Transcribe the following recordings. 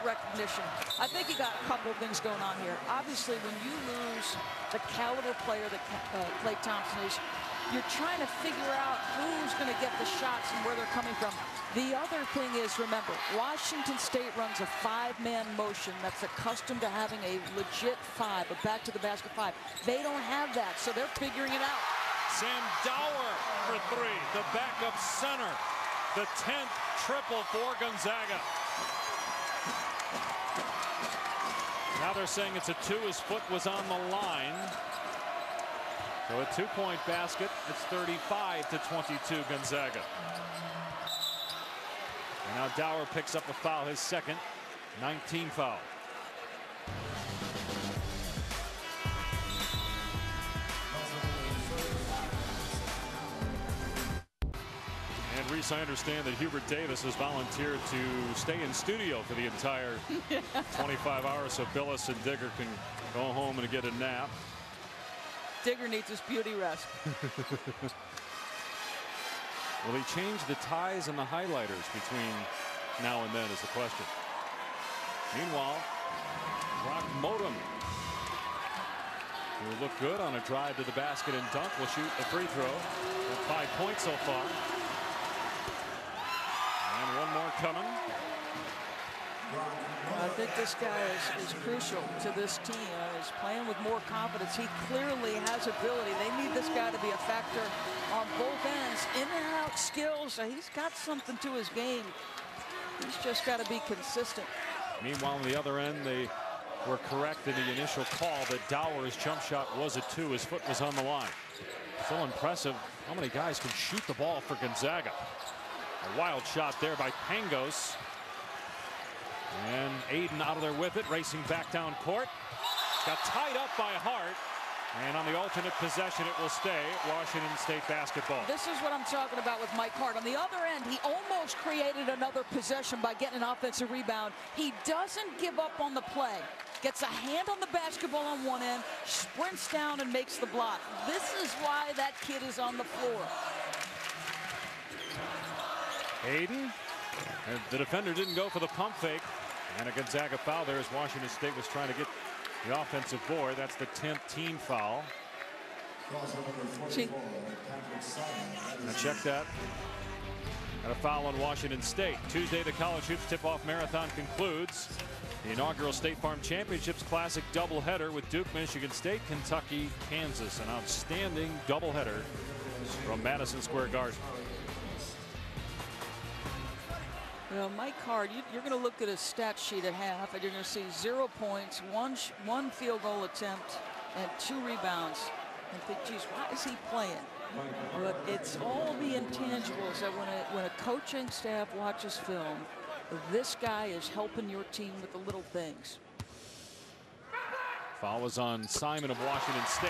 recognition. I think he got a couple of things going on here. Obviously, when you lose the caliber player that Klay Thompson is, you're trying to figure out who's going to get the shots and where they're coming from. The other thing is, remember, Washington State runs a 5-man motion that's accustomed to having a legit 5, a back to the basket 5. They don't have that, so they're figuring it out. Sam Dower for 3, the backup center. The 10th triple for Gonzaga. Now they're saying it's a 2. His foot was on the line. So a 2-point basket. It's 35-22 Gonzaga. And now Dower picks up a foul, his second, 19 foul. And Reese, I understand that Hubert Davis has volunteered to stay in studio for the entire 25 hours, so Billis and Digger can go home and get a nap. Digger needs his beauty rest. Will he change the ties and the highlighters between now and then is the question. Meanwhile, Brock Modem, who looked good on a drive to the basket and dunk, will shoot a free throw with 5 points so far. And one more coming. I think this guy is crucial to this team. He's playing with more confidence. He clearly has ability. They need this guy to be a factor on both ends. In and out skills. He's got something to his game. He's just got to be consistent. Meanwhile, on the other end, they were correct in the initial call that Dower's jump shot was a 2. His foot was on the line. So impressive how many guys can shoot the ball for Gonzaga. A wild shot there by Pangos. And Aiden out of there with it, racing back down court. Got tied up by Hart. And on the alternate possession, it will stay Washington State basketball. This is what I'm talking about with Mike Hart. On the other end, he almost created another possession by getting an offensive rebound. He doesn't give up on the play. Gets a hand on the basketball on one end, sprints down and makes the block. This is why that kid is on the floor. Aiden. And the defender didn't go for the pump fake. And a Gonzaga foul there as Washington State was trying to get the offensive board. That's the 10th team foul. Now check that. And a foul on Washington State. Tuesday, the College Hoops Tip-Off Marathon concludes. The inaugural State Farm Championships Classic doubleheader with Duke, Michigan State, Kentucky, Kansas. An outstanding doubleheader from Madison Square Garden. Well, Mike Hart, you're going to look at his stat sheet at half, and you're going to see 0 points, one field goal attempt, and 2 rebounds. And think, geez, why is he playing? But it's all the intangibles that when a coaching staff watches film, this guy is helping your team with the little things. Foul is on Simon of Washington State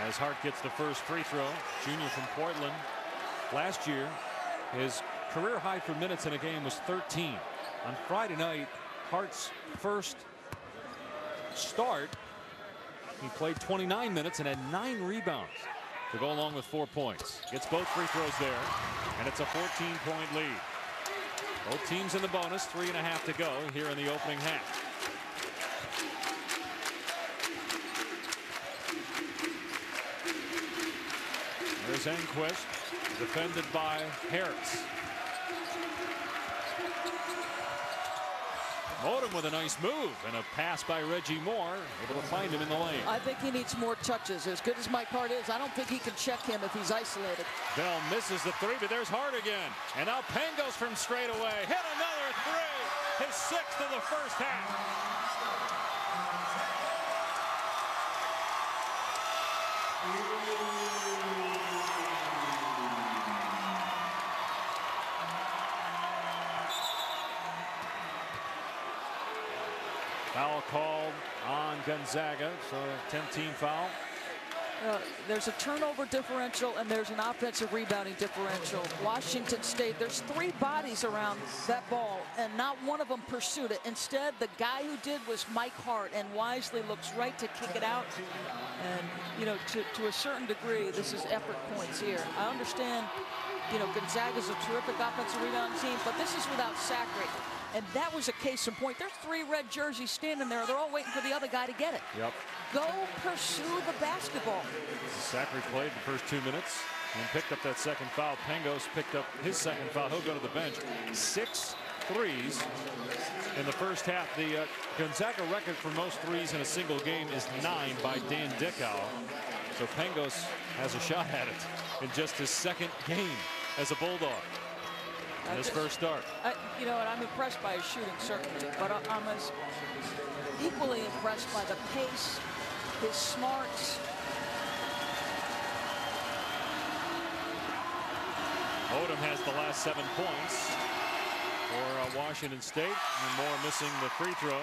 as Hart gets the first free throw. Junior from Portland. Last year, his career high for minutes in a game was 13. On Friday night, Hart's first start, he played 29 minutes and had 9 rebounds to go along with 4 points. Gets both free throws there, and it's a 14-point lead. Both teams in the bonus, 3.5 to go here in the opening half. There's Enquist, defended by Harris. Modem with a nice move and a pass by Reggie Moore, able to find him in the lane. I think he needs more touches. As good as Mike Hart is, I don't think he can check him if he's isolated. Bell misses the 3, but there's Hart again. And now Pangos from straight away. Hit another 3. His 6th of the first half. Foul called on Gonzaga, so a 10-team foul. There's a turnover differential and there's an offensive rebounding differential. Washington State, there's 3 bodies around that ball and not one of them pursued it. Instead, the guy who did was Mike Hart, and wisely looks right to kick it out. And, you know, to a certain degree, this is effort points here. I understand, you know, Gonzaga's a terrific offensive rebounding team, but this is without sack rate. And that was a case in point. There's 3 red jerseys standing there. They're all waiting for the other guy to get it. Yep. Go pursue the basketball. Zachary played the first 2 minutes and picked up that second foul. Pangos picked up his second foul. He'll go to the bench. 6 threes in the first half. The Gonzaga record for most threes in a single game is 9 by Dan Dickow. So Pangos has a shot at it in just his second game as a Bulldog. In his first start. You know, and I'm impressed by his shooting, certainly, but I'm as equally impressed by the pace, his smarts. Odom has the last 7 points for Washington State, and Moore missing the free throw.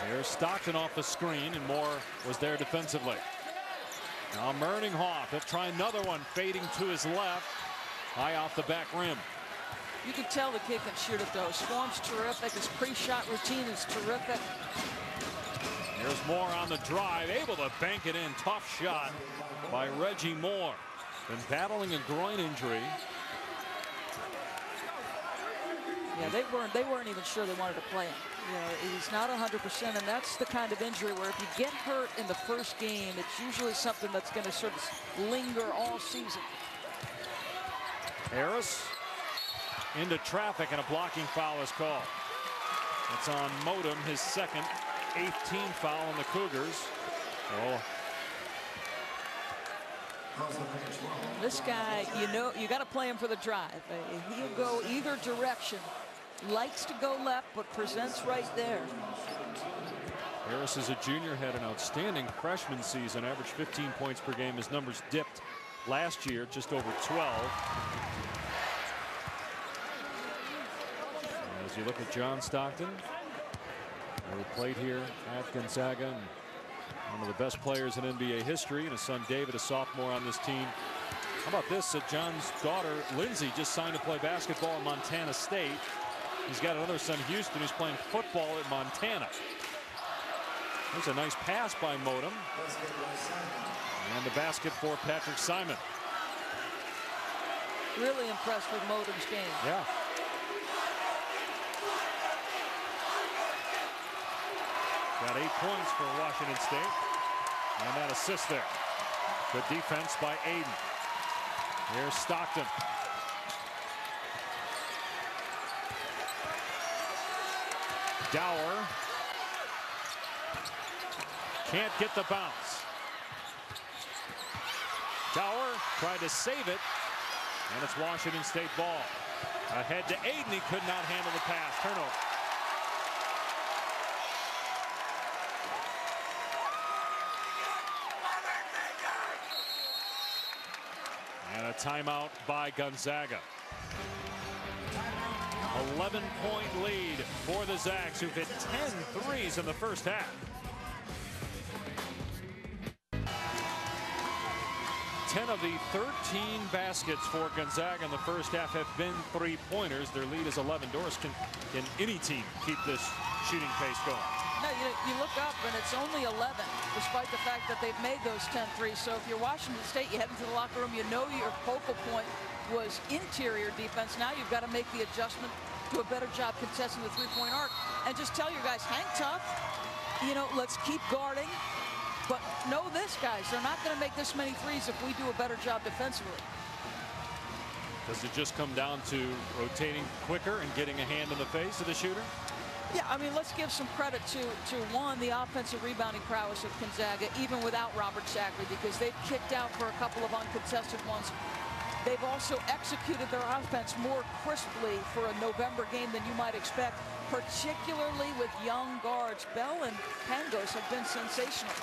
Here's Stockton off the screen, and Moore was there defensively. Now Merninghoff, he'll try another one, fading to his left, high off the back rim. You can tell the kid can shoot it, though. Swarm's terrific. His pre-shot routine is terrific. Here's Moore on the drive, able to bank it in. Tough shot by Reggie Moore. Been battling a groin injury. Yeah, they weren't even sure they wanted to play him. You know, he's not 100%, and that's the kind of injury where if you get hurt in the first game, it's usually something that's going to sort of linger all season. Harris into traffic, and a blocking foul is called. It's on Modem, his second, 8th team foul on the Cougars. Oh. This guy, you know, you got to play him for the drive. He'll go either direction. Likes to go left, but presents right there. Harris is a junior, had an outstanding freshman season, averaged 15 points per game. His numbers dipped last year, just over 12. And as you look at John Stockton, who played here at Gonzaga, and one of the best players in NBA history, and his son David, a sophomore on this team. How about this? John's daughter Lindsay just signed to play basketball at Montana State. He's got another son, Houston, who's playing football at Montana. There's a nice pass by Modem. And the basket for Patrick Simon. Really impressed with Modem's game. Yeah. Got 8 points for Washington State. And that assist there. Good defense by Aiden. Here's Stockton. Dower can't get the bounce. Dower tried to save it, and it's Washington State ball. Ahead to Aiden. He could not handle the pass. Turnover. And a timeout by Gonzaga. 11-point lead for the Zags, who've hit 10 threes in the first half. 10 of the 13 baskets for Gonzaga in the first half have been three-pointers. Their lead is 11. Doris, can any team keep this shooting pace going? No, you look up and it's only 11, despite the fact that they've made those 10 threes. So if you're Washington State, you head into the locker room, you know your focal point was interior defense. Now you've got to make the adjustment to a better job contesting the three-point arc. And just tell your guys, hang tough. You know, let's keep guarding. But know this, guys, they're not going to make this many threes if we do a better job defensively. Does it just come down to rotating quicker and getting a hand in the face of the shooter? Yeah, I mean, let's give some credit to one, the offensive rebounding prowess of Gonzaga, even without Robert Sackley, because they've kicked out for a couple of uncontested ones. They've also executed their offense more crisply for a November game than you might expect, particularly with young guards. Bell and Pangos have been sensational.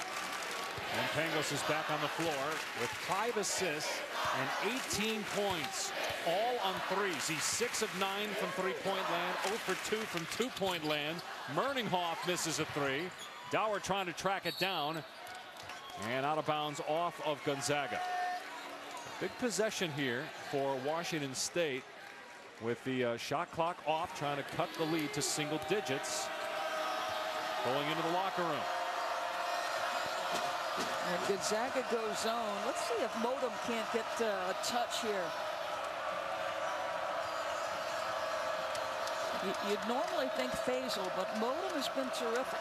And Pangos is back on the floor with 5 assists and 18 points, all on threes. He's 6 of 9 from three-point land, 0 for 2 from two-point land. Merninghoff misses a 3. Dower trying to track it down, and out of bounds off of Gonzaga. Big possession here for Washington State. with the shot clock off, trying to cut the lead to single digits going into the locker room. And Gonzaga goes zone. Let's see if Modem can't get a touch here. You'd normally think Faisal, but Modem has been terrific.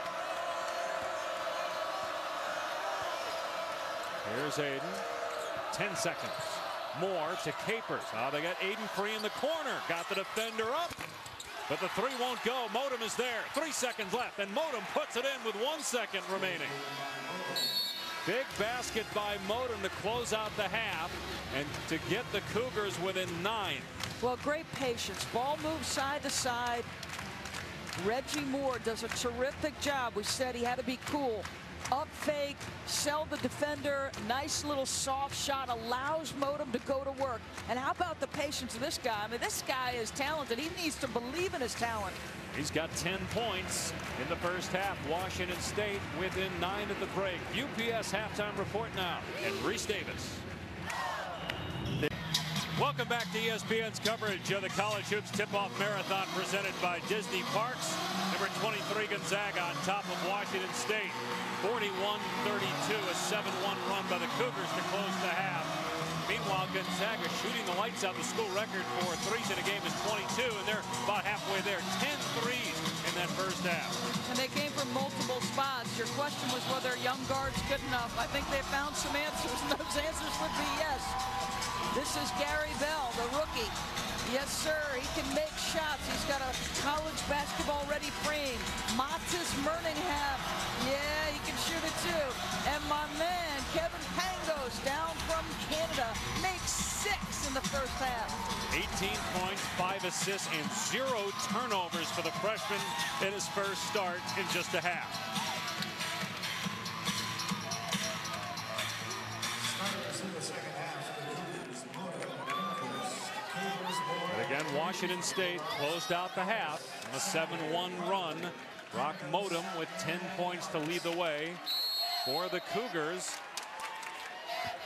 Here's Aiden. 10 seconds. More to Capers. They got Aiden free in the corner. Got the defender up. But the three won't go. Modem is there. 3 seconds left. And Modem puts it in with 1 second remaining. Big basket by Modem to close out the half and to get the Cougars within 9. Well, great patience. Ball moves side to side. Reggie Moore does a terrific job. We said he had to be cool. Up fake, sell the defender, nice little soft shot, allows Modem to go to work. And how about the patience of this guy? I mean, this guy is talented. He needs to believe in his talent. He's got 10 points in the first half. Washington State within 9 at the break. UPS halftime report now. And Reese Davis. Welcome back to ESPN's coverage of the College Hoops Tip-Off Marathon presented by Disney Parks. Number 23 Gonzaga on top of Washington State. 41-32, a 7-1 run by the Cougars to close the half. Meanwhile, Gonzaga shooting the lights out. The school record for threes in a game is 22, and they're about halfway there. 10 threes in that first half. And they came from multiple spots. Your question was whether young guard's good enough. I think they found some answers, and those answers would be yes. This is Gary Bell, the rookie. Yes, sir, he can make shots. He's got a college basketball-ready frame. Matis Merningham, yeah, he can shoot it too. And my man, Kevin Pangos, down from Canada, makes 6 in the first half. 18 points, 5 assists, and 0 turnovers for the freshman in his first start in just a half. Again, Washington State closed out the half on a 7-1 run. Brock Modem with 10 points to lead the way for the Cougars.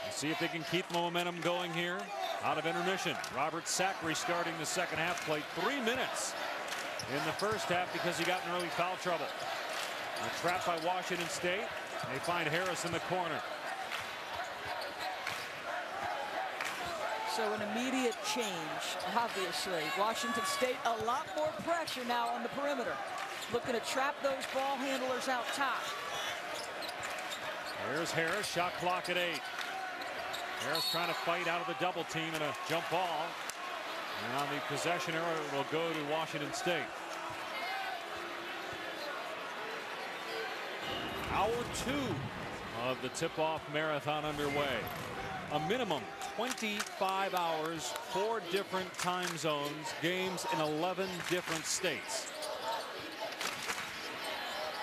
We'll see if they can keep momentum going here out of intermission. Robert Sacre starting the second half, played 3 minutes in the first half because he got in early foul trouble. They're trapped by Washington State. They find Harris in the corner. So an immediate change, obviously. Washington State, a lot more pressure now on the perimeter. Looking to trap those ball handlers out top. Here's Harris, shot clock at 8. Harris trying to fight out of the double team and a jump ball. And on the possession error, it will go to Washington State. Hour 2 of the tip-off marathon underway. A minimum 25 hours, 4 different time zones, games in 11 different states.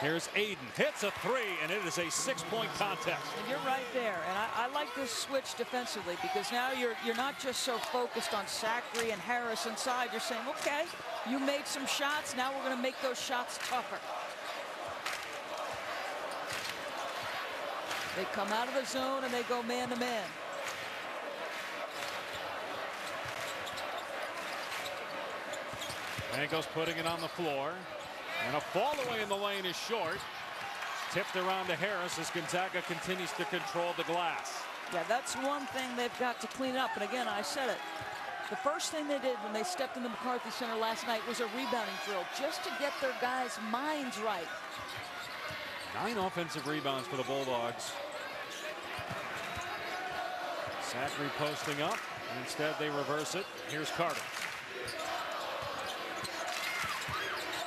Here's Aiden, hits a 3, and it is a 6-point contest. And you're right there, and I like this switch defensively because now you're not just so focused on Sacre and Harris inside. You're saying, okay, you made some shots, now we're going to make those shots tougher. They come out of the zone and they go man-to-man. Pangos putting it on the floor. And a fall away in the lane is short. Tipped around to Harris as Gonzaga continues to control the glass. Yeah, that's one thing they've got to clean up. And again, I said it. The first thing they did when they stepped in the McCarthy Center last night was a rebounding drill just to get their guys' minds right. 9 offensive rebounds for the Bulldogs. Sacre posting up. And instead they reverse it. Here's Carter.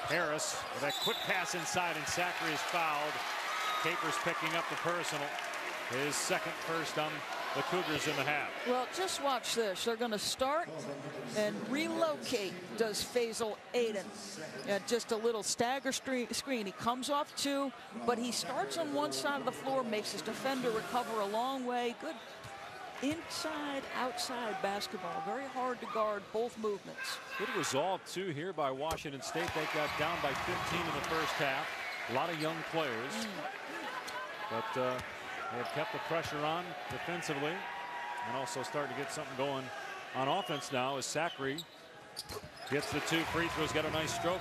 Harris with that quick pass inside, and Sacre is fouled. Capers picking up the personal. His second first on the Cougars in the half. Well, just watch this. They're going to start and relocate, does Faisal Aiden. Just a little stagger screen. He comes off 2, but he starts on one side of the floor, makes his defender recover a long way. Good inside, outside basketball. Very hard to guard both movements. Good resolve, too, here by Washington State. They got down by 15 in the first half. A lot of young players. But they have kept the pressure on defensively and also starting to get something going on offense now as Sacre Gets the 2 free throws, got a nice stroke.